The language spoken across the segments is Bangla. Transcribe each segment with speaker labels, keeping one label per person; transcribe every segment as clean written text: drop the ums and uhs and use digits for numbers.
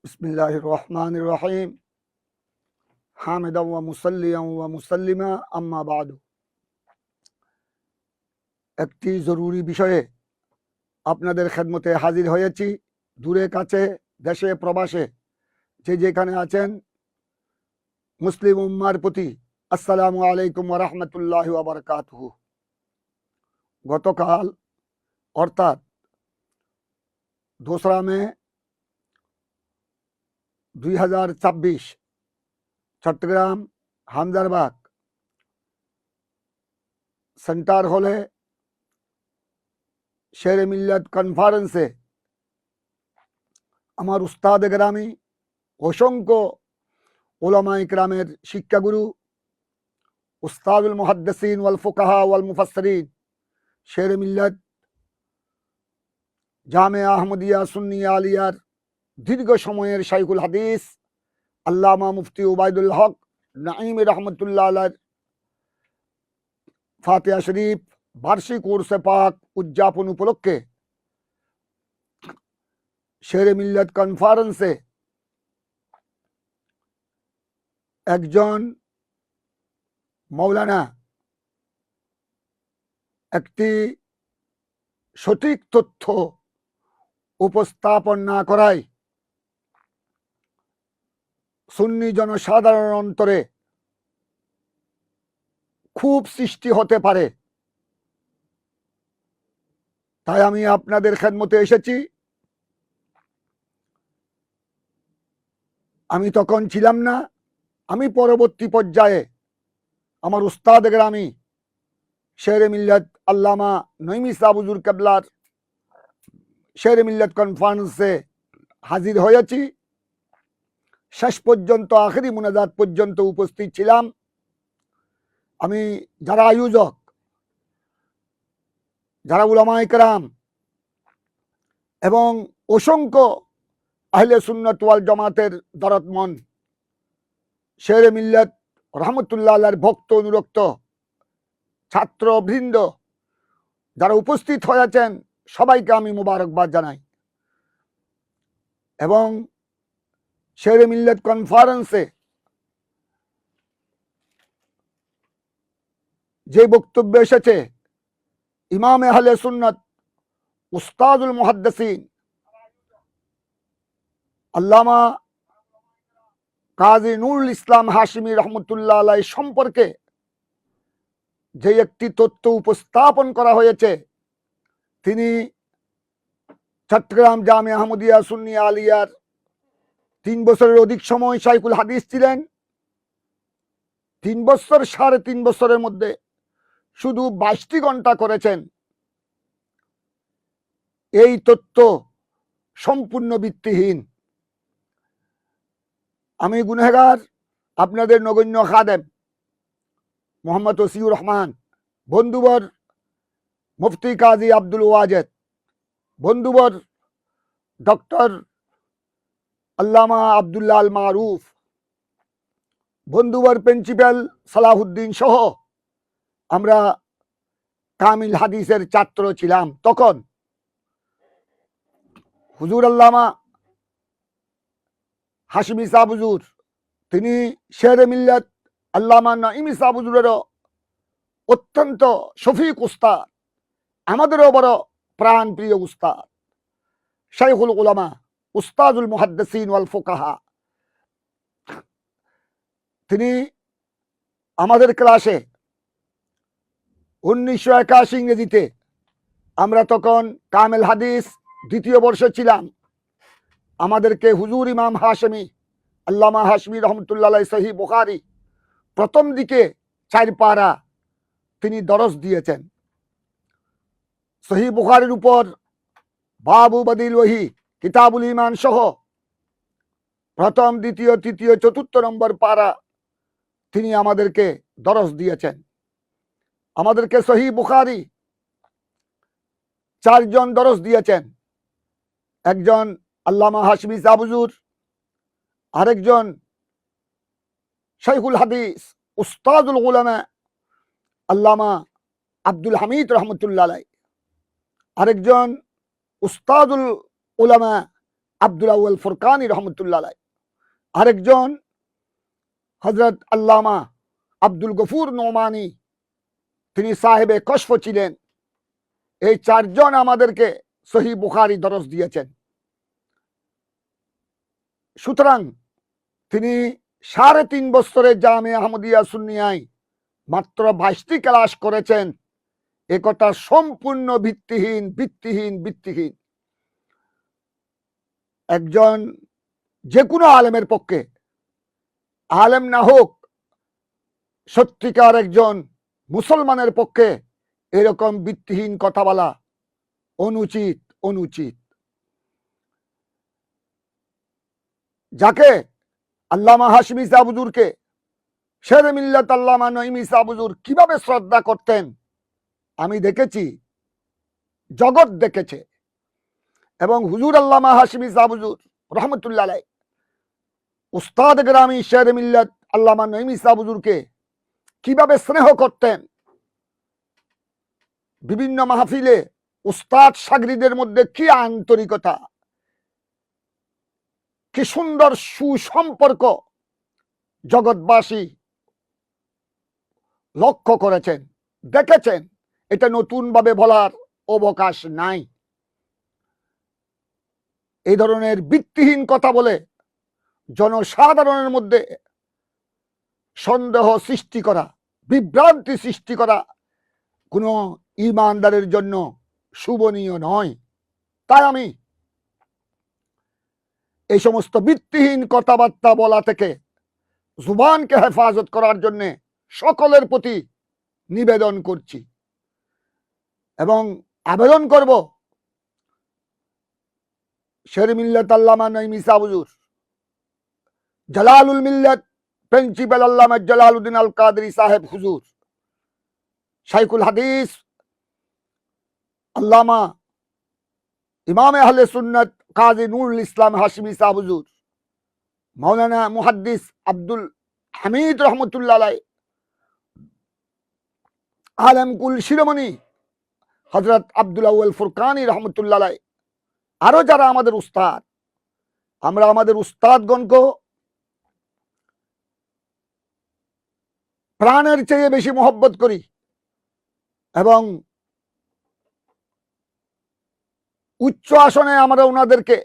Speaker 1: बिस्मिल्लाहिर रहमानिर रहीम हामिदन व मुसल्लियन व मुसल्लिमा अम्मा बादु। একটি জরুরি বিষয়ে আপনাদের খেদমতে হাজির হয়েছি। দূরে কাছে দেশে প্রবাসে যে যেখানে আছেন মুসলিম উম্মার প্রতি আসসালামু আলাইকুম ওয়া রাহমাতুল্লাহি ওয়া বারাকাতুহু। গতকাল অর্থাৎ 2 মে 2024 চট্টগ্রাম হামজারবাগ সেন্টার হলে শের মিল্লাত কনফারেন্সে আমার উস্তাদ গ্রামী অসংখ্য ওলামা ইকরামের শিক্ষাগুরু উস্তাদুল মুহাদ্দিসিন ওয়াল ফুকাহা ওয়াল মুফাসসিরিন শের মিল্লাত জামিয়া আহমদিয়া সুন্নিয়া আলিয়ার দীর্ঘ সময়ের শাইখুল হাদিস আল্লামা মুফতি উবাইদুল হক নাঈম রহমতুল্লাহ আলাইহির ফাতিহা শরীফ বার্ষিক উরসে পাক উদযাপন উপলক্ষে শের মিল্লাত কনফারেন্সে একজন মৌলানা একটি সঠিক তথ্য উপস্থাপন না করায় সুন্নি জনসাধারণ অন্তরে খুব সৃষ্টি হতে পারে। তাই আমি আপনাদের খেদমতে এসেছি। আমি তখন ছিলাম না, আমি পরবর্তী পর্যায়ে আমার উস্তাদ গ্রামী শের মিল্লাত আল্লামা নঈম ইসা হুজুর কেবলার শের মিল্লাত কনফারেন্সে হাজির হয়েছি। শেষ পর্যন্ত আখেরি মুনাজাত পর্যন্ত উপস্থিত ছিলাম। আমি যারা আয়োজক, যারা উলামা ইকরাম এবং অসংখ্য আহলে সুন্নাত ওয়াল জামাতের দরদমন্দ শের মিল্লাত রহমতুল্লাহ আলাইহির ভক্ত অনুরক্ত ছাত্রবৃন্দ যারা উপস্থিত হয়েছেন সবাইকে আমি মোবারকবাদ জানাই। এবং শের মিল্লাত কনফারেন্সে যে বক্তব্য এসেছে ইমাম আহলে সুন্নাত উস্তাদুল মুহাদ্দিসিন আল্লামা কাজী নুরুল ইসলাম হাশিমি রহমতুল্লাহ আলাইহি সম্পর্কে যে একটি তথ্য উপস্থাপন করা হয়েছে, তিনি চট্টগ্রাম জামিয়া আহমদিয়া সুন্নিয়া আলিয়ার 3 বছরের অধিক সময় শাইখুল হাদিস ছিলেন। 3 বছর 3.5 বছরের মধ্যে শুধু 22টি ঘন্টা করেছেন। এই তথ্য সম্পূর্ণ ভিত্তিহীন। আমি গুনহগার, আপনাদের নগণ্য খাদেম মোহাম্মদ ওসিউর রহমান, বন্ধুবর মুফতি কাজী আব্দুল ওয়াজেদ, বন্ধুবর ডক্টর আল্লামা আব্দুল্লাহ আল মারুফ, বন্ধুবর প্রিন্সিপাল সালাহুদ্দিন সহ আমরা কামিল হাদিসের ছাত্র ছিলাম। তখন হুজুর আল্লামা হাশিমি সাহেব হুজুর, তিনি শের মিল্লাত আল্লামা নঈম সাহেব হুজুরেরও অত্যন্ত শফিক উস্তাদ, আমাদেরও বড় প্রাণ প্রিয় উস্তাদ, শাইখুল উলামা উস্তাদুল মুহাদ্দিসিন ওয়াল ফুকাহা। তিনি আমাদের ক্লাসে 1981 ইংরেজিতে, আমরা তখন কামেল হাদিস 2য় বর্ষে ছিলাম, আমাদেরকে হুজুর ইমাম হাশমি আল্লামা হাশমি রহমতুল্লাহ আলাইহি সহিহ বুখারী প্রথম দিকে 4 পারা তিনি দরস দিয়েছেন। সহিহ বুখারীর উপর বাবু বদিল ওয়াহি, কিতাবুল ঈমান সহ প্রথম, দ্বিতীয়, তৃতীয়, 4র্থ নম্বর পারা তিনি আমাদেরকে দরস দিয়েছেন। আমাদেরকে সহিহ বুখারী 4 জন দরস দিয়েছেন। একজন আল্লামা হাশমি সাহেব হুজুর, আরেকজন শাইখুল হাদিস উস্তাদুল উলামা আল্লামা আব্দুল হামিদ রহমতুল্লাহ আলাইহি, আরেকজন উস্তাদুল উলামা আব্দুল আউয়াল ফুরকানি রহমতুল্লাহ আলাইহি, আরেকজন হযরত আল্লামা আব্দুল গফুর নোমানি, তিনি সাহেবে কশফ ছিলেন। এই চারজন আমাদেরকে সহিহ বুখারী দরস দিয়েছেন। সুতরাং তিনি ৩.৫ বছরে জামে আহমদিয়া সুন্নিয়ায় মাত্র ২২টি ক্লাস করেছেন। একথা সম্পূর্ণ ভিত্তিহীন। একজন যে কোনো আলেমের পক্ষে, আলেম না হোক, সত্যিকার একজন মুসলমানের পক্ষে এরকম ভিত্তিহীন কথা বলা অনুচিত। যাকে আল্লামা হাশমি সাহেব হুজুরকে শেরে মিল্লাত আল্লামা নঈমী সাহেব হুজুর কিভাবে শ্রদ্ধা করতেন আমি দেখেছি, জগৎ দেখেছে। এবং হুজুর আল্লামা হাশমি সাহেব হুজুর রহমতুল্লাহ আলাইহি উস্তাদ গ্রামী শেরে মিল্লাত আল্লামা নঈমী সাহেব হুজুরকে কিভাবে স্নেহ করতেন। বিভিন্ন মাহফিলে উস্তাদ শাগরিদের মধ্যে কি আন্তরিকতা, কি সুন্দর সুসম্পর্ক জগৎবাসী লক্ষ্য করেছেন, দেখেছেন। এটা নতুন ভাবে বলার অবকাশ নাই। এই ধরনের ভিত্তিহীন কথা বলে জনসাধারণের মধ্যে সন্দেহ সৃষ্টি করা, বিভ্রান্তি সৃষ্টি করা কোনো ঈমানদারের জন্য শুভনীয় নয়। তাই আমি এই সমস্ত ভিত্তিহীন কথাবার্তা বলা থেকে জুবানকে হেফাজত করার জন্য সকলের প্রতি নিবেদন করছি এবং আবেদন করব, শেরে মিল্লাত আল্লামা নঈমী সাহেব হুজুর, জালালুল মিল্লাত প্রিন্সিপাল আল্লামা জালালউদ্দিন আল কাদরি সাহেব হুজুর, শাইখুল হাদিস আল্লামা ইমাম আহলে সুন্নাত কাজী নুরুল ইসলাম হাশমি সাহেব হুজুর, মাওলানা মুহাদ্দিস আব্দুল হামিদ রহমতুল্লাহ আলাইহি, আলম কুল শিরোমণি হযরত আব্দুল আউয়াল ফুরকানি রহমতুল্লাহ আলাইহি, আরো যারা আমাদের উস্তাদ, আমরা আমাদের উস্তাদগণকে প্রাণের চেয়ে বেশি মহব্বত করি এবং উচ্চ আসনে আমরা ওনাদেরকে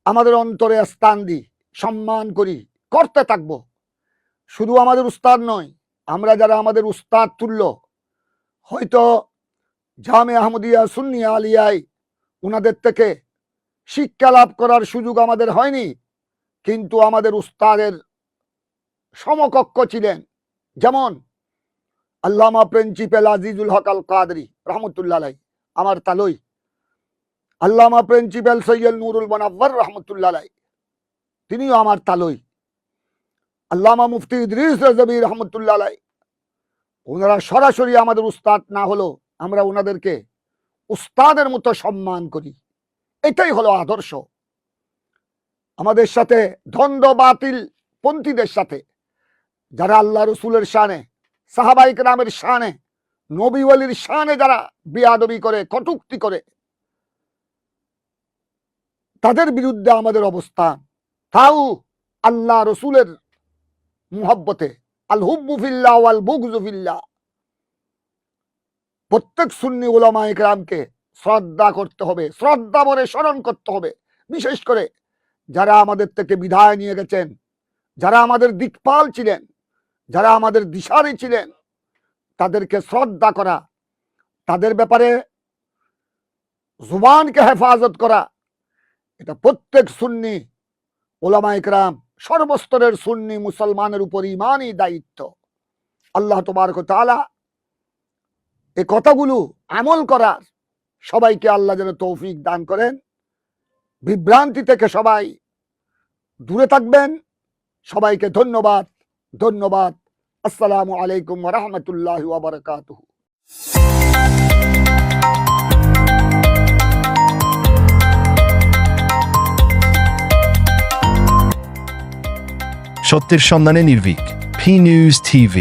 Speaker 1: আমাদের অন্তরে স্থান দিই, সম্মান করি, করতে থাকবো। শুধু আমাদের উস্তাদ নয়, আমরা যারা আমাদের উস্তাদ তুল্য, হয়তো জামে আহমদিয়া সুন্নিয়া আলিয়ায় ওনাদের থেকে শিক্ষা লাভ করার সুযোগ আমাদের হয়নি, কিন্তু আমাদের উস্তাদের সমকক্ষ ছিলেন। যেমন আল্লামা প্রিন্সিপাল আজিজুল হক আল কাদরি রহমতুল্লাহ আলাইহি, আমার তালই। আল্লামা প্রিন্সিপাল সৈয়দ নুরুল মুনাওয়ার রহমতুল্লাহ আলাইহি, তিনিও আমার তালই। আল্লামা মুফতি ইদ্রিস রাজবি রহমতুল্লাহ আলাইহি, ওনারা সরাসরি আমাদের উস্তাদ না হলো আমরা ওনাদেরকে উস্তাদের মতো সম্মান করি। এটাই হলো আদর্শ। আমাদের সাথে দ্বন্দ্ব বাতিল পন্থীদের সাথে, যারা আল্লাহ রসুলের শানে, সাহাবায়ে কেরামের শানে, নবী ওয়ালির শানে যারা বেয়াদবি করে, কটূক্তি করে, তাদের বিরুদ্ধে আমাদের অবস্থান, তাও আল্লাহ রসুলের মুহাব্বতে, আল হুব্বু ফিল্লাহ ওয়াল বুগযু ফিল্লাহ। প্রত্যেক সুন্নি উলামায়ে কেরামকে শ্রদ্ধা করতে হবে, শ্রদ্ধা ভরে স্মরণ করতে হবে। বিশেষ করে যারা আমাদের থেকে বিদায় নিয়ে গেছেন, যারা আমাদের দিকপাল ছিলেন, যারা আমাদের দিশারি ছিলেন, তাদেরকে শ্রদ্ধা করা, তাদের ব্যাপারে জুবানকে হেফাজত করা, এটা প্রত্যেক সুন্নি উলামায়ে কেরাম, সর্বস্তরের সুন্নি মুসলমানের উপর ঈমানি দায়িত্ব। আল্লাহ তাবারক ওয়া তাআলা এই কথাগুলো আমল করার সবাইকে আল্লাহ যেন তৌফিক দান করেন। বিভ্রান্তি থেকে সবাই দূরে থাকবেন। সবাইকে ধন্যবাদ। আসসালামু আলাইকুম ওয়া রাহমাতুল্লাহি ওয়া বারাকাতুহু।
Speaker 2: সত্যের সন্ধানে নির্ভীক, P News TV।